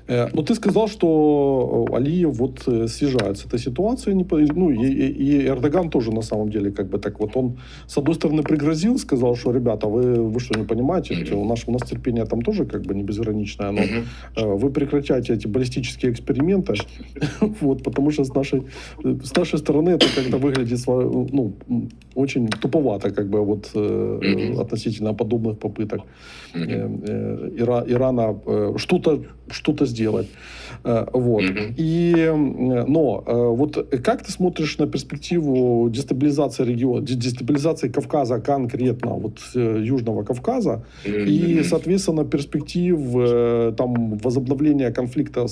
Но ты сказал, что Алиев вот съезжает с этой ситуации, ну и Эрдоган тоже на самом деле как бы так вот он с одной стороны пригрозил, сказал, что ребята, вы что не понимаете, у нас терпение там тоже как бы не безграничное, но вы прекращайте эти баллистические эксперименты, вот, потому что с нашей стороны это как-то выглядит ну, очень туповато как бы вот относительно подобных попыток Ирана что-то сделать. Вот. Но вот как ты смотришь на перспективу дестабилизации региона, дестабилизации Кавказа конкретно, вот Южного Кавказа, и, соответственно, перспектив там возобновления конфликта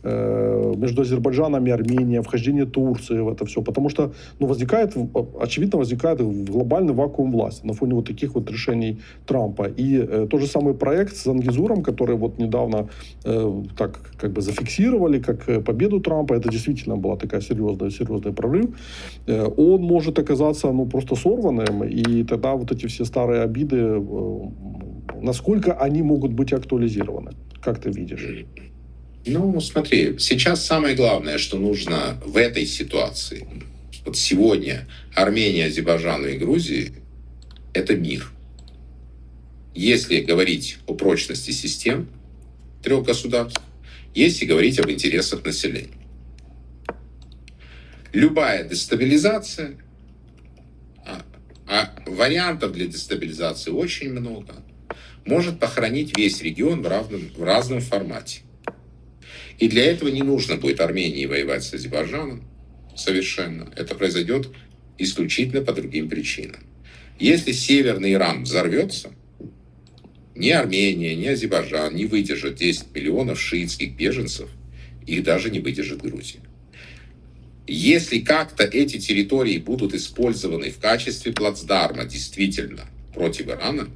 между Азербайджаном и Арменией, вхождение Турции в это все, потому что ну, очевидно возникает глобальный вакуум власти на фоне вот таких вот решений Трампа. И тот же самый проект с Зангезуром, который вот недавно так как бы зафиксировали как победу Трампа, это действительно была такая серьезный прорыв, он может оказаться ну, просто сорванным, и тогда вот эти все старые обиды, насколько они могут быть актуализированы? Как ты видишь? Ну, смотри, сейчас самое главное, что нужно в этой ситуации, вот сегодня Армении, Азербайджану и Грузии, это мир. Если говорить о прочности систем трех государств, если говорить об интересах населения. Любая дестабилизация, а вариантов для дестабилизации очень много, может похоронить весь регион в разном формате. И для этого не нужно будет Армении воевать с Азербайджаном совершенно. Это произойдет исключительно по другим причинам. Если Северный Иран взорвется, ни Армения, ни Азербайджан не выдержат 10 миллионов шиитских беженцев, их даже не выдержит Грузия. Если как-то эти территории будут использованы в качестве плацдарма действительно против Ирана,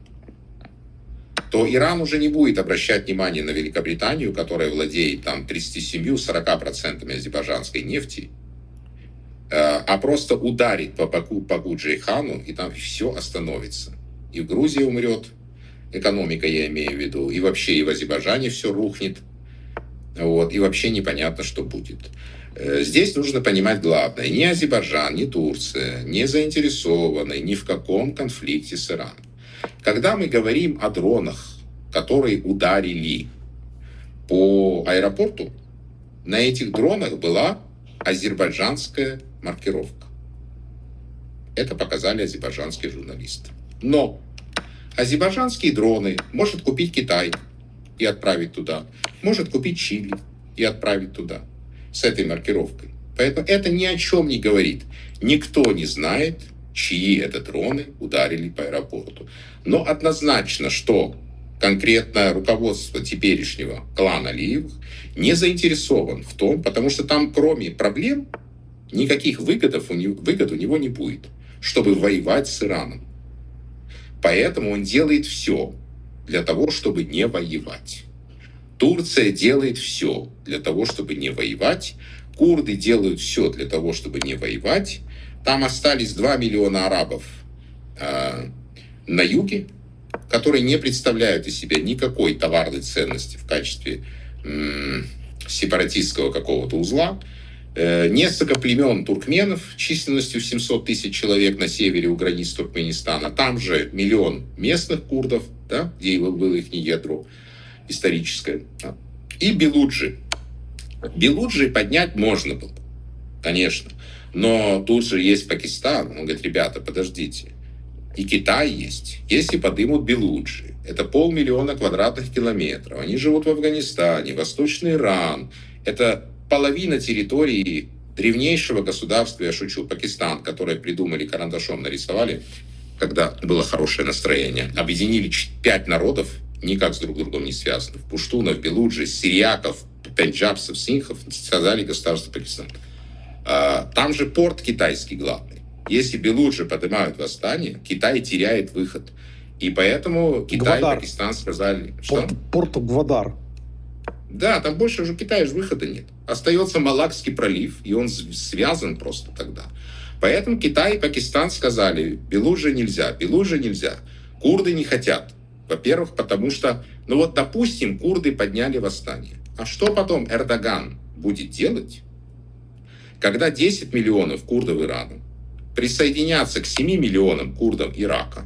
то Иран уже не будет обращать внимание на Великобританию, которая владеет там 37-40% азербайджанской нефти, а просто ударит по Баку Джейхану, и там все остановится. И в Грузии умрет экономика, я имею в виду, и вообще и в Азербайджане все рухнет, вот, и вообще непонятно, что будет. Здесь нужно понимать главное. Ни Азербайджан, ни Турция не заинтересованы ни в каком конфликте с Ираном. Когда мы говорим о дронах, которые ударили по аэропорту, на этих дронах была азербайджанская маркировка. Это показали азербайджанские журналисты. Но азербайджанские дроны может купить Китай и отправить туда, может купить Чили и отправить туда с этой маркировкой. Поэтому это ни о чем не говорит. Никто не знает, чьи это дроны ударили по аэропорту. Но однозначно, что конкретно руководство теперешнего клана Алиевых не заинтересован в том, потому что там кроме проблем никаких выгод у него не будет, чтобы воевать с Ираном. Поэтому он делает все для того, чтобы не воевать. Турция делает все для того, чтобы не воевать. Курды делают все для того, чтобы не воевать. Там остались 2 миллиона арабов на юге, которые не представляют из себя никакой товарной ценности в качестве сепаратистского какого-то узла. Несколько племен туркменов численностью 700 тысяч человек на севере у границ Туркменистана. Там же 1 миллион местных курдов, да, где было их ядро историческое. И белуджи. Белуджи поднять можно было, конечно. Но тут же есть Пакистан. Он говорит, ребята, подождите. И Китай есть. Если подымут белуджи, это 500 000 квадратных километров. Они живут в Афганистане, Восточный Иран. Это половина территории древнейшего государства, я шучу, Пакистан, которое придумали, карандашом нарисовали, когда было хорошее настроение. Объединили 5 народов, никак с друг другом не связанных. Пуштунов, белуджи, сириаков, пенджабцев, синхов, сказали государство Пакистан. Там же порт китайский главный. Если белуджи поднимают восстание, Китай теряет выход. И поэтому Китай и Пакистан сказали... Что? Порт Гвадар. Да, там больше уже Китая же выхода нет. Остается Малакский пролив, и он связан просто тогда. Поэтому Китай и Пакистан сказали, белуджи нельзя, белуджи нельзя. Курды не хотят. Во-первых, потому что, ну вот, допустим, курды подняли восстание. А что потом Эрдоган будет делать, когда 10 миллионов курдов Ирана присоединятся к 7 миллионам курдов Ирака,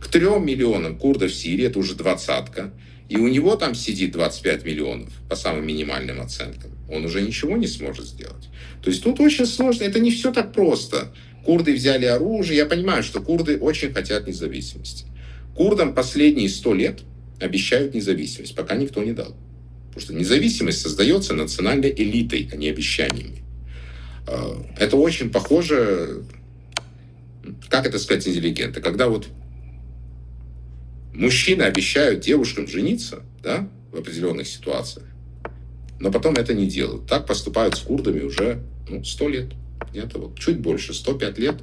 к 3 миллионам курдов Сирии, это уже двадцатка, и у него там сидит 25 миллионов по самым минимальным оценкам. Он уже ничего не сможет сделать. То есть тут очень сложно, это не все так просто. Курды взяли оружие, я понимаю, что курды очень хотят независимости. Курдам последние 100 лет обещают независимость, пока никто не дал. Потому что независимость создается национальной элитой, а не обещаниями. Это очень похоже, как это сказать интеллигентно, когда вот мужчины обещают девушкам жениться, да, в определенных ситуациях, но потом это не делают. Так поступают с курдами уже 100 лет. Где-то вот чуть больше, 105 лет.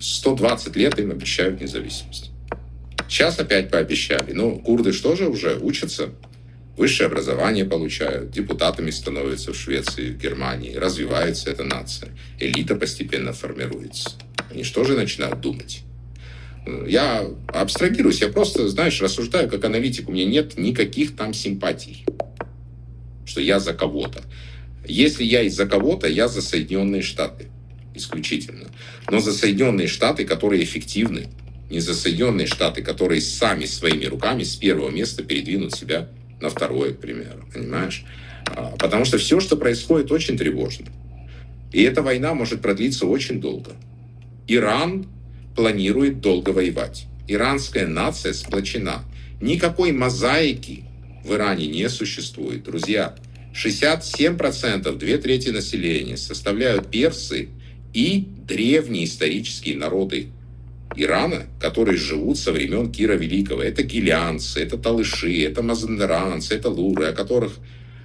120 лет им обещают независимость. Сейчас опять пообещали. Но курды что же уже учатся? Высшее образование получают, депутатами становятся в Швеции, в Германии. Развивается эта нация. Элита постепенно формируется. Они что же начинают думать? Я абстрагируюсь, я просто, знаешь, рассуждаю как аналитик. У меня нет никаких там симпатий, что я за кого-то. Если я из-за кого-то, я за Соединенные Штаты. Исключительно. Но за Соединенные Штаты, которые эффективны. Не за Соединенные Штаты, которые сами своими руками с первого места передвинут себя на второе, к примеру. Понимаешь? Потому что все, что происходит, очень тревожно. И эта война может продлиться очень долго. Иран планирует долго воевать. Иранская нация сплочена. Никакой мозаики в Иране не существует. Друзья, 67%, 2/3 населения составляют персы и древние исторические народы Ирана, которые живут со времен Кира Великого. Это гилянцы, это талыши, это мазандаранцы, это луры, о которых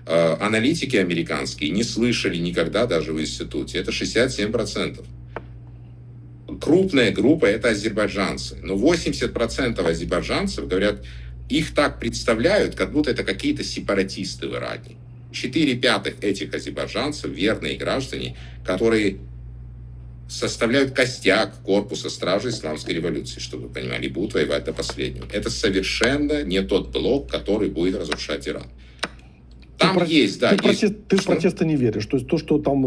аналитики американские не слышали никогда даже в институте. Это 67%. Крупная группа – это азербайджанцы. Но 80% азербайджанцев, говорят, их так представляют, как будто это какие-то сепаратисты в Иране. 4/5 этих азербайджанцев – верные граждане, которые составляют костяк корпуса стражей исламской революции, чтобы вы понимали, и будут воевать до последнего. Это совершенно не тот блок, который будет разрушать Иран. Там есть, да. Ты в протесты не веришь. То есть то, что там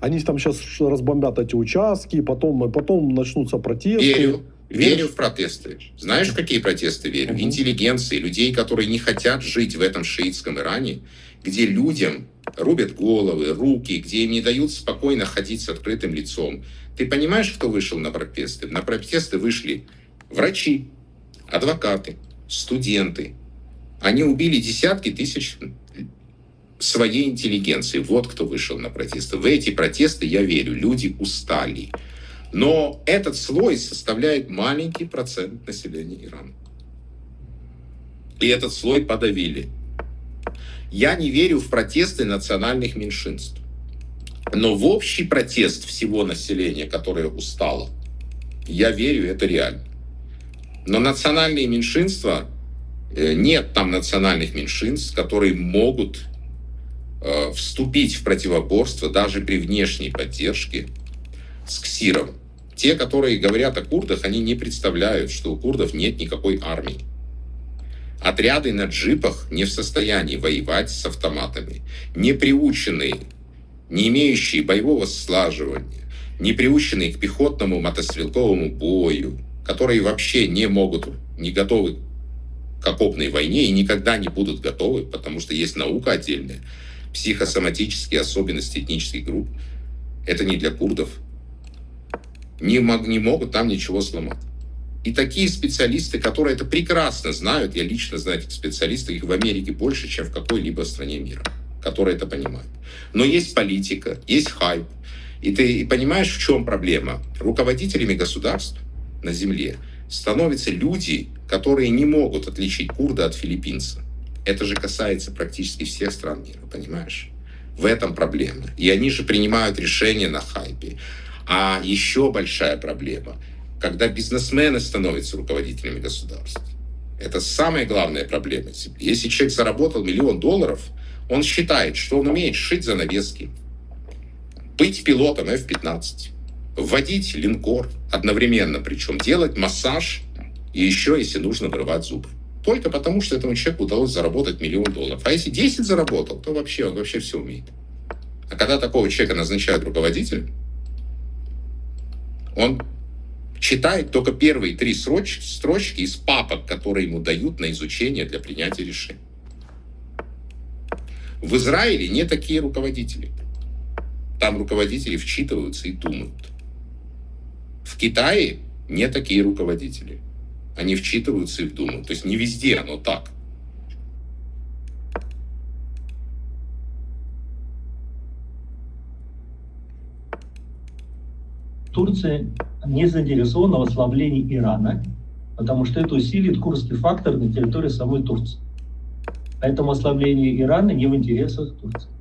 они там сейчас разбомбят эти участки, потом начнутся протесты. Верю в протесты. Знаешь, в какие протесты верю? В интеллигенции, людей, которые не хотят жить в этом шиитском Иране, где людям рубят головы, руки, где им не дают спокойно ходить с открытым лицом. Ты понимаешь, кто вышел на протесты? На протесты вышли врачи, адвокаты, студенты. Они убили десятки тысяч своей интеллигенции. Вот кто вышел на протесты. В эти протесты я верю. Люди устали. Но этот слой составляет маленький процент населения Ирана. И этот слой подавили. Я не верю в протесты национальных меньшинств. Но в общий протест всего населения, которое устало, я верю, это реально. Но национальные меньшинства, нет там национальных меньшинств, которые могут вступить в противоборство даже при внешней поддержке с ксиром. Те, которые говорят о курдах, они не представляют, что у курдов нет никакой армии. Отряды на джипах не в состоянии воевать с автоматами. Не приученные, не имеющие боевого слаживания, не приученные к пехотному мотострелковому бою, которые вообще не готовы к окопной войне и никогда не будут готовы, потому что есть наука отдельная, психосоматические особенности этнических групп. Это не для курдов. Не могут там ничего сломать. И такие специалисты, которые это прекрасно знают, я лично знаю этих специалистов, их в Америке больше, чем в какой-либо стране мира, которые это понимают. Но есть политика, есть хайп. И ты понимаешь, в чем проблема? Руководителями государств на земле становятся люди, которые не могут отличить курда от филиппинца. Это же касается практически всех стран мира, понимаешь? В этом проблема. И они же принимают решения на хайпе. А еще большая проблема, когда бизнесмены становятся руководителями государств. Это самая главная проблема. Если человек заработал $1 миллион, он считает, что он умеет шить занавески, быть пилотом F-15, водить линкор одновременно, причем делать массаж И еще, если нужно, вырывать зубы. Только потому, что этому человеку удалось заработать $1 000 000. А если 10 заработал, то он вообще все умеет. А когда такого человека назначают руководителем, он читает только первые 3 строчки из папок, которые ему дают на изучение для принятия решений. В Израиле не такие руководители. Там руководители вчитываются и думают. В Китае не такие руководители. Они вчитываются и думают. То есть не везде оно так. Турция не заинтересована в ослаблении Ирана, потому что это усилит курдский фактор на территории самой Турции. Поэтому ослабление Ирана не в интересах Турции.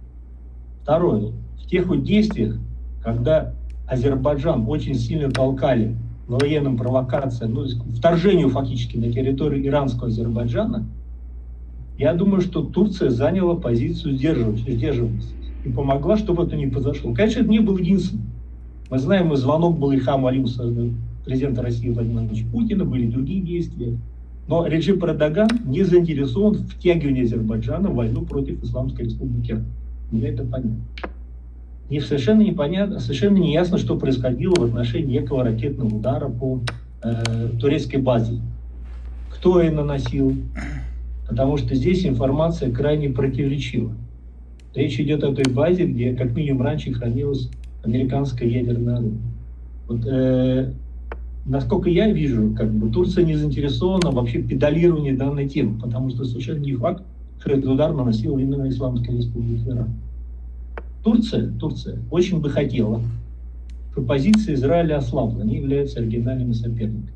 Второе. В тех вот действиях, когда Азербайджан очень сильно толкали военным провокациям, вторжению фактически на территорию иранского Азербайджана, я думаю, что Турция заняла позицию сдерживаемости и помогла, чтобы это не произошло. Конечно, это не был единственным. Мы знаем, звонок был Ильхаму Алиеву, президента России Владимира Владимировича Путина, были другие действия. Но режим Эрдоган не заинтересован в втягивании Азербайджана в войну против Исламской Республики. Мне это понятно. И совершенно непонятно, совершенно не ясно, что происходило в отношении некого ракетного удара по турецкой базе. Кто ее наносил? Потому что здесь информация крайне противоречива. Речь идет о той базе, где как минимум раньше хранилось американское ядерное оружие. Вот, насколько я вижу, Турция не заинтересована вообще в педалировании данной темы, потому что совершенно не факт, что этот удар наносил именно Исламская Республика Иран. Турция очень бы хотела, чтобы позиция Израиля ослабла, они являются оригинальными соперниками.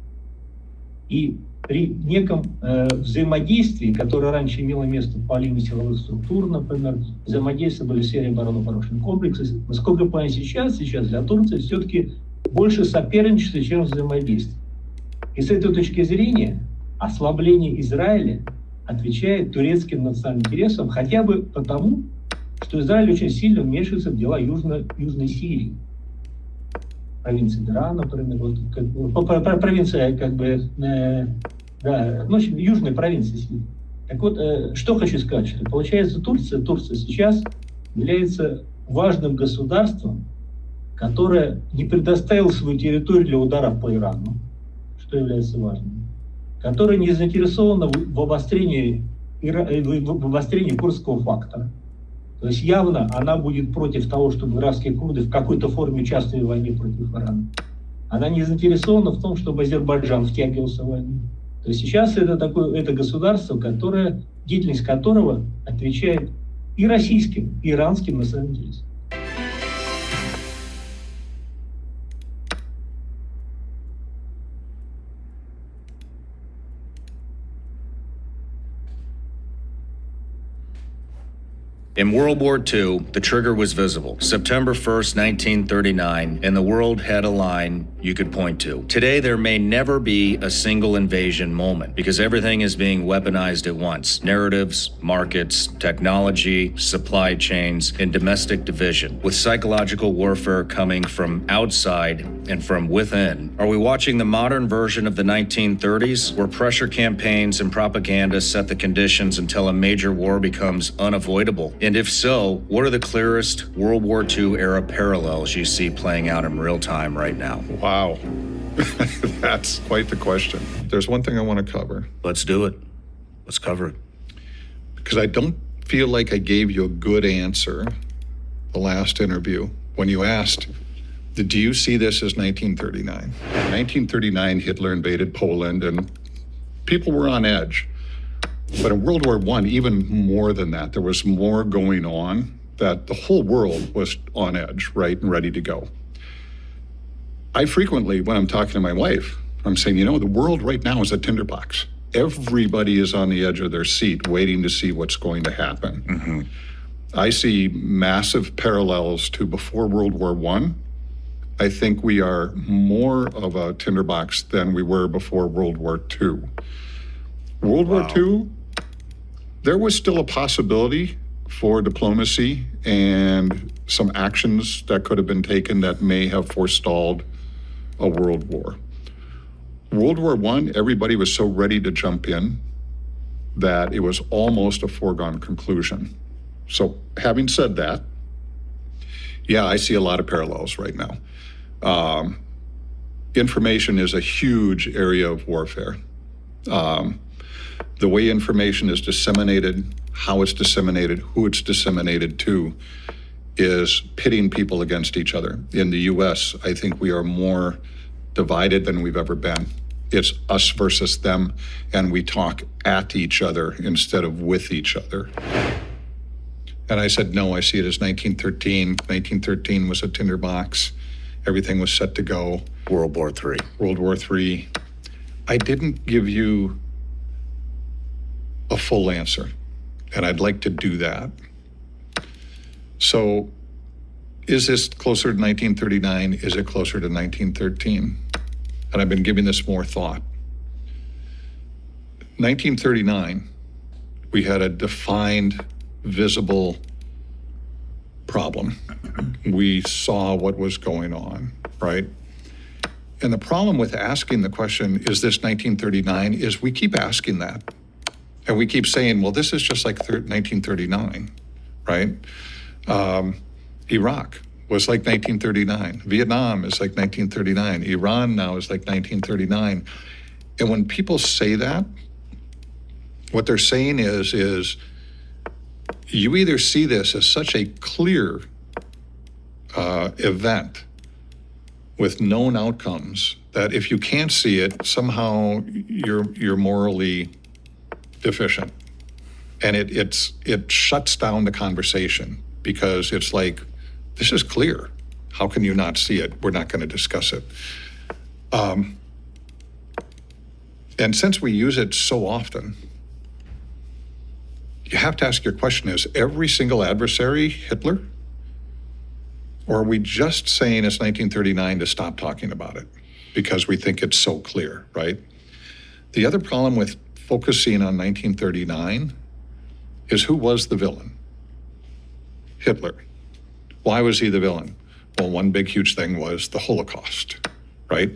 И при неком взаимодействии, которое раньше имело место по линии силовых структур, например, взаимодействовали в сфере оборонно-промышленных комплексов, насколько я понимаю, сейчас для Турции все-таки больше соперничества, чем взаимодействие. И с этой точки зрения ослабление Израиля отвечает турецким национальным интересам, хотя бы потому, что Израиль очень сильно вмешивается в дела Южной Сирии. Провинции Дара, например, провинция, южной провинции Сирии. Так вот, что хочу сказать, что получается Турция сейчас является важным государством, которое не предоставило свою территорию для удара по Ирану, что является важным, которое не заинтересовано в обострении курдского фактора. То есть явно она будет против того, чтобы иракские курды в какой-то форме участвовали в войне против Ирана. Она не заинтересована в том, чтобы Азербайджан втягивался в войну. То есть сейчас это государство, деятельность которого отвечает и российским, и иранским национальным интересам. In World War II, the trigger was visible. September 1st, 1939, and the world had a line you could point to. Today, there may never be a single invasion moment because everything is being weaponized at once. Narratives, markets, technology, supply chains, and domestic division, with psychological warfare coming from outside and from within. Are we watching the modern version of the 1930s, where pressure campaigns and propaganda set the conditions until a major war becomes unavoidable? And if so, what are the clearest World War II era parallels you see playing out in real time right now? Wow. That's quite the question. There's one thing I want to cover. Let's do it. Let's cover it. Because I don't feel like I gave you a good answer the last interview when you asked, do you see this as 1939? In 1939, Hitler invaded Poland and people were on edge. But in World War I, even more than that, there was more going on that the whole world was on edge, right, and ready to go. I frequently, when I'm talking to my wife, I'm saying, the world right now is a tinderbox. Everybody is on the edge of their seat waiting to see what's going to happen. Mm-hmm. I see massive parallels to before World War I. I think we are more of a tinderbox than we were before World War II. World War II, there was still a possibility for diplomacy and some actions that could have been taken that may have forestalled a world war. World War I, everybody was so ready to jump in that it was almost a foregone conclusion. So having said that, yeah, I see a lot of parallels right now. Information is a huge area of warfare. The way information is disseminated, how it's disseminated, who it's disseminated to, is pitting people against each other. In the US, I think we are more divided than we've ever been. It's us versus them, and we talk at each other instead of with each other. And I said, no, I see it as 1913. 1913 was a tinderbox. Everything was set to go. World War III. World War III. I didn't give you a full answer, and I'd like to do that. So is this closer to 1939? Is it closer to 1913? And I've been giving this more thought. 1939, we had a defined, visible problem. We saw what was going on, right? And the problem with asking the question, is this 1939, is we keep asking that. And we keep saying, well, this is just like 1939, right? Iraq was like 1939. Vietnam is like 1939. Iran now is like 1939. And when people say that, what they're saying is you either see this as such a clear event with known outcomes that if you can't see it, somehow you're morally deficient. And it shuts down the conversation because it's like, this is clear. How can you not see it? We're not going to discuss it. And since we use it so often, you have to ask your question, is every single adversary Hitler? Or are we just saying it's 1939 to stop talking about it because we think it's so clear, right? The other problem with focusing on 1939 is who was the villain? Hitler. Why was he the villain? Well, one big, huge thing was the Holocaust, right?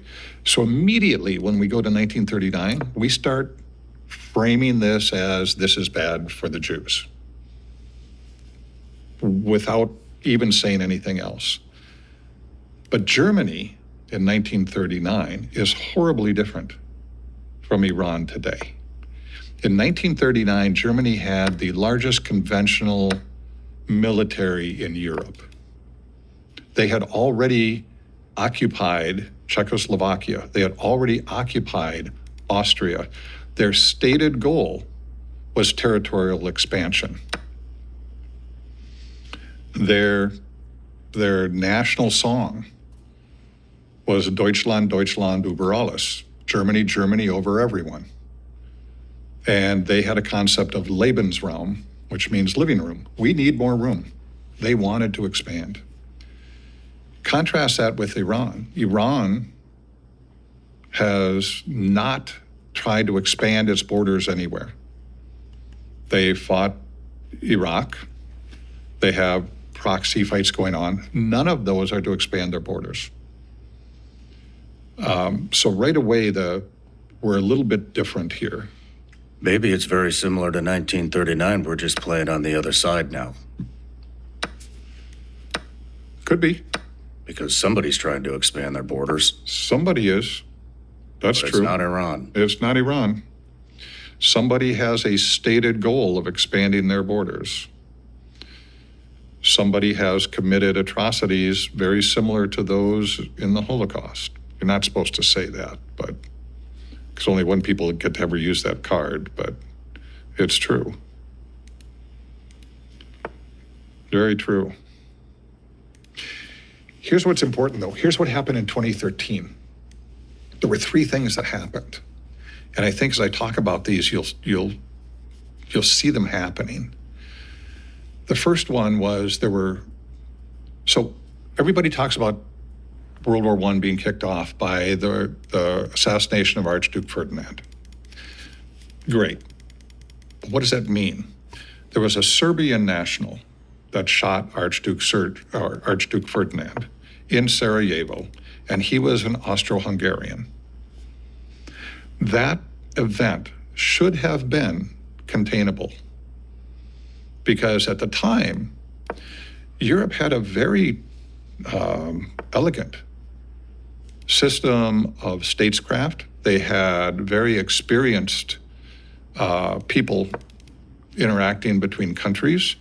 So immediately when we go to 1939, we start framing this as this is bad for the Jews without even saying anything else. But Germany in 1939 is horribly different from Iran today. In 1939, Germany had the largest conventional military in Europe. They had already occupied Czechoslovakia. They had already occupied Austria. Their stated goal was territorial expansion. Their national song was Deutschland, Deutschland über alles, Germany, Germany over everyone. And they had a concept of Lebensraum, which means living room. We need more room. They wanted to expand. Contrast that with Iran. Iran has not tried to expand its borders anywhere. They fought Iraq. They have proxy fights going on. None of those are to expand their borders. So right away, we're a little bit different here. Maybe it's very similar to 1939. We're just playing on the other side now. Could be. Because somebody's trying to expand their borders. Somebody is. That's But true. It's not Iran. It's not Iran. Somebody has a stated goal of expanding their borders. Somebody has committed atrocities very similar to those in the Holocaust. You're not supposed to say that, but because only one people get to ever use that card, but it's true. Very true. Here's what's important, though. Here's what happened in 2013. There were three things that happened. And I think as I talk about these, you'll see them happening. The first one was so everybody talks about World War I being kicked off by the assassination of Archduke Ferdinand. Great. But what does that mean? There was a Serbian national that shot Archduke Ferdinand in Sarajevo, and he was an Austro-Hungarian. That event should have been containable, because at the time, Europe had a very elegant system of statescraft. They had very experienced people interacting between countries.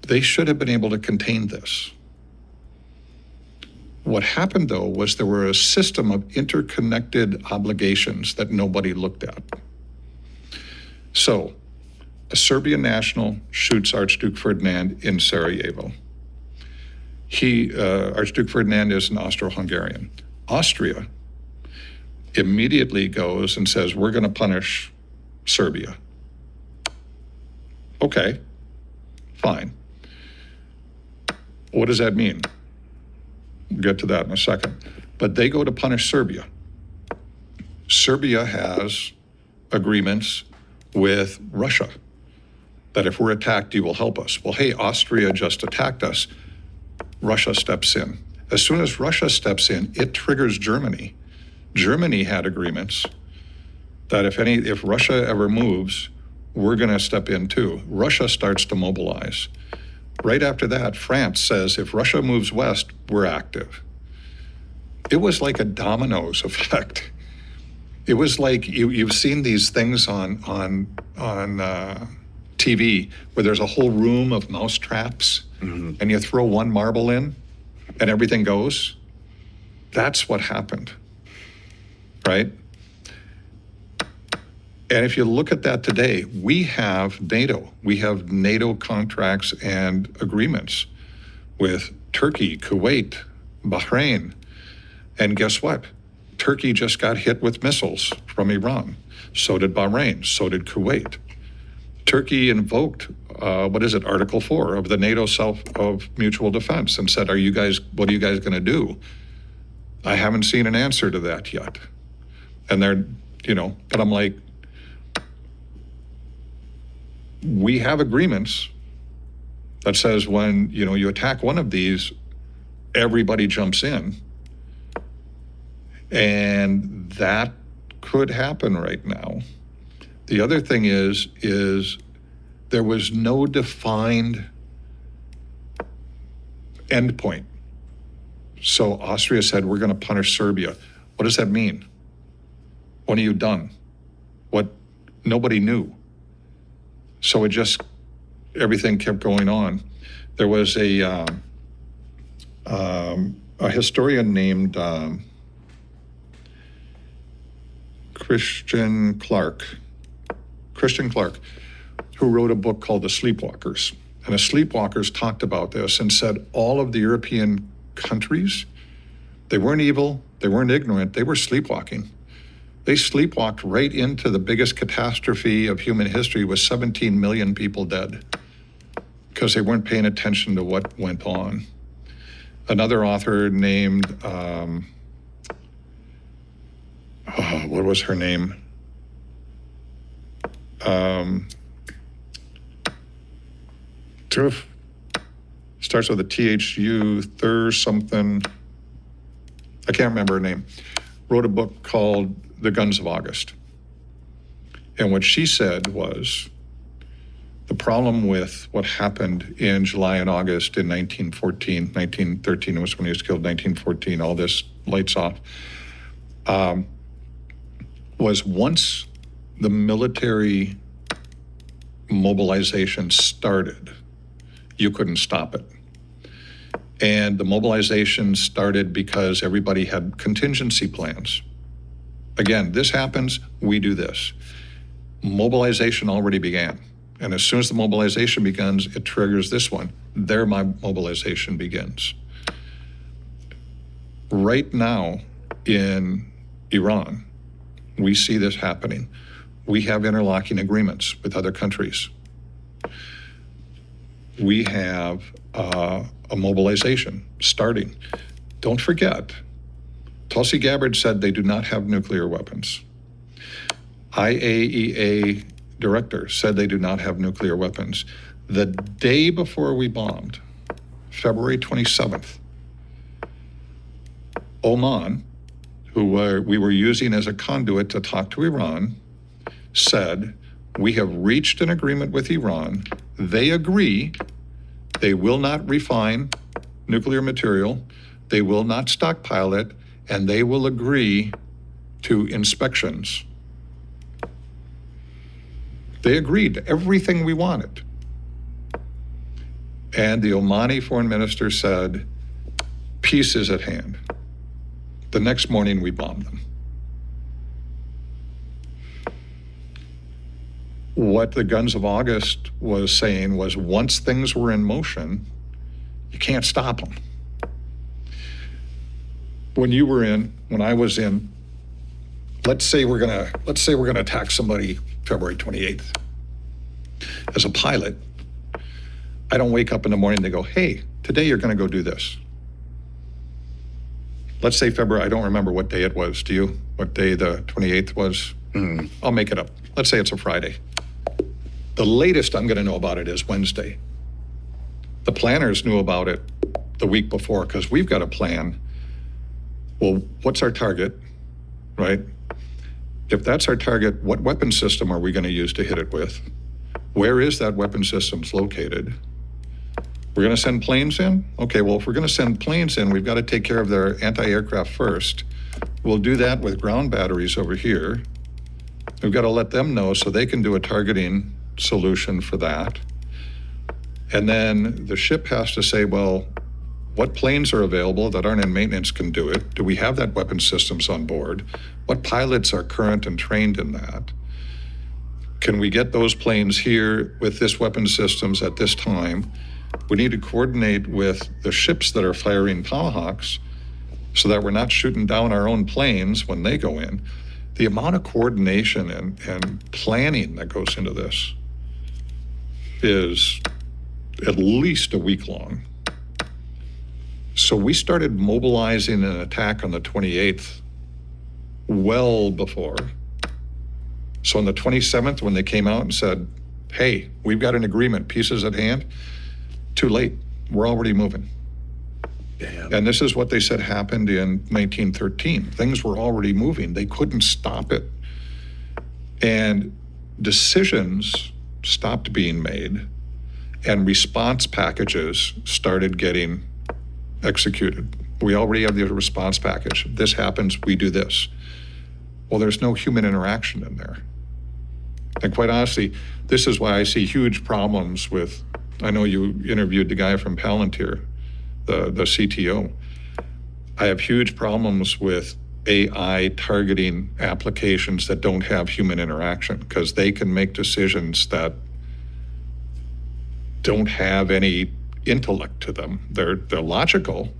They should have been able to contain this. What happened, though, was there were a system of interconnected obligations that nobody looked at. So, a Serbian national shoots Archduke Ferdinand in Sarajevo. Archduke Ferdinand is an Austro-Hungarian. Austria immediately goes and says, we're going to punish Serbia. Okay, fine. What does that mean? We'll get to that in a second. But they go to punish Serbia. Serbia has agreements with Russia that if we're attacked, you will help us. Well, hey, Austria just attacked us. Russia steps in. As soon as Russia steps in, it triggers Germany. Germany had agreements that if Russia ever moves, we're going to step in too. Russia starts to mobilize. Right after that, France says, if Russia moves west, we're active. It was like a dominoes effect. It was like you've seen these things on TV where there's a whole room of mouse traps, and you throw one marble in and everything goes. That's what happened, right? And if you look at that today, we have NATO. We have NATO contracts and agreements with Turkey, Kuwait, Bahrain. And guess what? Turkey just got hit with missiles from Iran. So did Bahrain. So did Kuwait. Turkey invoked, Article 4 of the NATO of Mutual Defense and said, what are you guys going to do? I haven't seen an answer to that yet. And but I'm like, we have agreements that says when, you attack one of these, everybody jumps in. And that could happen right now. The other thing is there was no defined endpoint. So Austria said, we're going to punish Serbia. What does that mean? When are you done? Nobody knew. So everything kept going on. There was a historian named Christian Clark, who wrote a book called The Sleepwalkers. And the Sleepwalkers talked about this and said all of the European countries, they weren't evil, they weren't ignorant, they were sleepwalking. They sleepwalked right into the biggest catastrophe of human history with 17 million people dead because they weren't paying attention to what went on. Another author named, what was her name? Starts with a THU, Thur something. I can't remember her name. Wrote a book called The Guns of August. And what she said was the problem with what happened in July and August in 1913 was when he was killed, 1914, all this lights off, was once the military mobilization started, you couldn't stop it. And the mobilization started because everybody had contingency plans. Again, this happens, we do this. Mobilization already began. And as soon as the mobilization begins, it triggers this one. There, my mobilization begins. Right now in Iran, we see this happening. We have interlocking agreements with other countries. We have a mobilization starting. Don't forget, Tulsi Gabbard said they do not have nuclear weapons. IAEA director said they do not have nuclear weapons. The day before we bombed, February 27th, Oman we were using as a conduit to talk to Iran, said, we have reached an agreement with Iran. They agree they will not refine nuclear material, they will not stockpile it, and they will agree to inspections. They agreed to everything we wanted. And the Omani foreign minister said, peace is at hand. The next morning, we bombed them. What the Guns of August was saying was once things were in motion, you can't stop them. When I was in, let's say we're gonna attack somebody February 28th. As a pilot, I don't wake up in the morning and they go, hey, today you're gonna go do this. Let's say February, I don't remember what day it was. Do you? What day the 28th was? I'll make it up. Let's say it's a Friday. The latest I'm gonna know about it is Wednesday. The planners knew about it the week before because we've got a plan. Well, what's our target, right? If that's our target, what weapon system are we gonna use to hit it with? Where is that weapon systems located? We're going to send planes in? Okay, well, if we're going to send planes in, we've got to take care of their anti-aircraft first. We'll do that with ground batteries over here. We've got to let them know so they can do a targeting solution for that. And then the ship has to say, well, what planes are available that aren't in maintenance can do it? Do we have that weapon systems on board? What pilots are current and trained in that? Can we get those planes here with this weapon systems at this time? We need to coordinate with the ships that are firing Tomahawks so that we're not shooting down our own planes when they go in. The amount of coordination and planning that goes into this is at least a week long. So we started mobilizing an attack on the 28th well before. So on the 27th, when they came out and said, hey, we've got an agreement, peace is at hand, too late. We're already moving. Damn. And this is what they said happened in 1913. Things were already moving. They couldn't stop it. And decisions stopped being made and response packages started getting executed. We already have the response package. This happens, we do this. Well, there's no human interaction in there. And quite honestly, this is why I see huge problems with, I know you interviewed the guy from Palantir, the CTO. I have huge problems with AI targeting applications that don't have human interaction because they can make decisions that don't have any intellect to them. They're logical,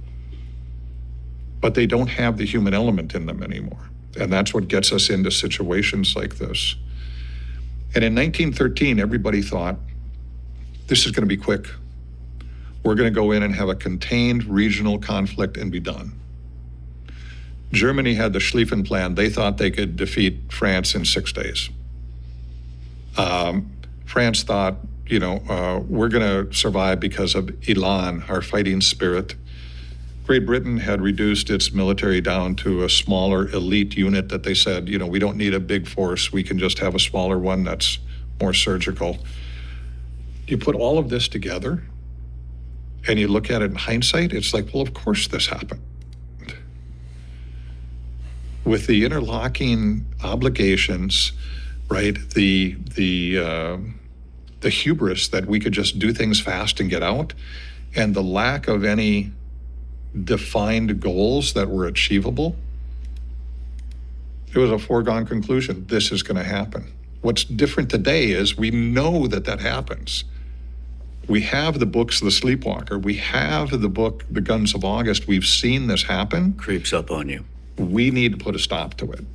but they don't have the human element in them anymore. And that's what gets us into situations like this. And in 1913, everybody thought, this is going to be quick. We're going to go in and have a contained regional conflict and be done. Germany had the Schlieffen Plan. They thought they could defeat France in 6 days. France thought, we're going to survive because of Elan, our fighting spirit. Great Britain had reduced its military down to a smaller elite unit that they said, we don't need a big force. We can just have a smaller one that's more surgical. You put all of this together and you look at it in hindsight, it's like, well, of course this happened. With the interlocking obligations, right, the hubris that we could just do things fast and get out, and the lack of any defined goals that were achievable, it was a foregone conclusion. This is going to happen. What's different today is we know that happens. We have the books, The Sleepwalker. We have the book, The Guns of August. We've seen this happen. Creeps up on you. We need to put a stop to it.